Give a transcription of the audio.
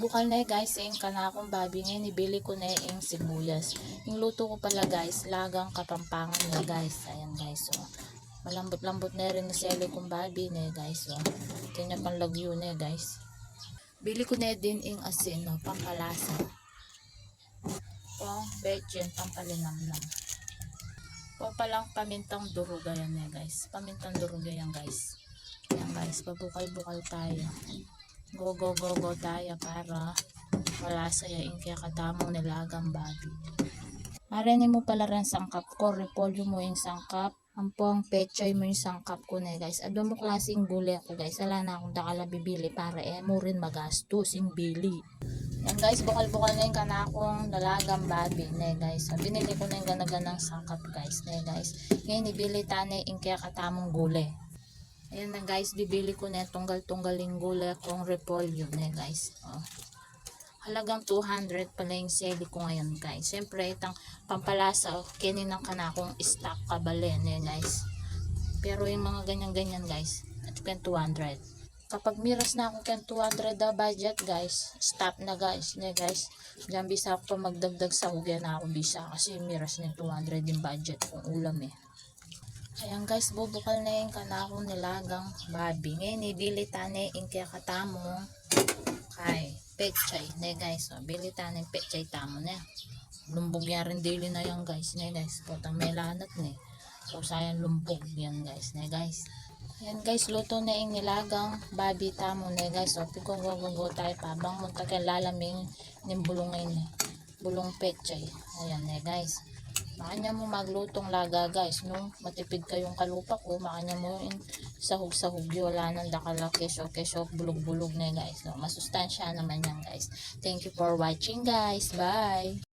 Bukal na guys, yung kanakong babi ngayon, ibili ko na yung sibuyas. Yung luto ko pala guys, lagang kapampangan na guys. Ayan guys, so. Malambot-lambot na rin na sili kong babi na guys, so. Ito niya pang lagyo na guys. Bili ko na din yung asin, no, pampalasa. Pang betchin, pampalinamnam. Pampalang pamintang duruga yan guys. Pamintang duruga yan guys. Ayan guys, pabukal-bukal tayo. Go tayo para malasa yung kaya katamong nilagang babi. Marinig mo pala rin sangkap ko, repolyo mo yung sangkap, ampong pechay mo yung sangkap ko na guys. Ado mo klaseng gulay ako guys, wala na akong dakala bibili para mo rin magastos yung bili. Yan guys, bukal-bukal na yung kanakong dalagang babi na guys. Binili ko na yung ganaganang sangkap guys na guys. Ngayon ibili tane yung kaya katamong gulay. Ayan na guys, bibili ko na tunggal-tunggaling gulay kong repolyo na guys. Oh. Halagang 200 pala yung seli ko ngayon guys. Siyempre itang pampalasa, kininang ka na akong stock kabali na guys. Pero yung mga ganyan-ganyan guys, at 200. Kapag miras na ako kan 200 na budget guys, stop na guys. Na guys, diyan bisa ako magdagdag sa hugyan na ako bisa kasi miras na 200 yung budget kong ulam eh. Ayan guys, bubukal na yung kanakong nilagang babi. Ngayon, ibili tane yung kaya katamong kay pechay. Na guys, so, bili tane yung pechay tamo na. Lumbog yan rin daily na yan guys. Na guys, putang may lanat na. So, sayang lumbog yan guys. Na guys. Ayan guys, luto na yung nilagang babi tamo na guys. So, go tayo pa. Bang munta kaya lalaming yung bulong ngayon. Bulong pechay. Ayan na guys. Makanya mo maglutong laga guys, no? Matipid kayong kalupa ko, makanya mo in sahog-sahog, wala nang dakala kesyo, bulog-bulog na guys. No? Masustansya naman yan guys. Thank you for watching guys. Bye!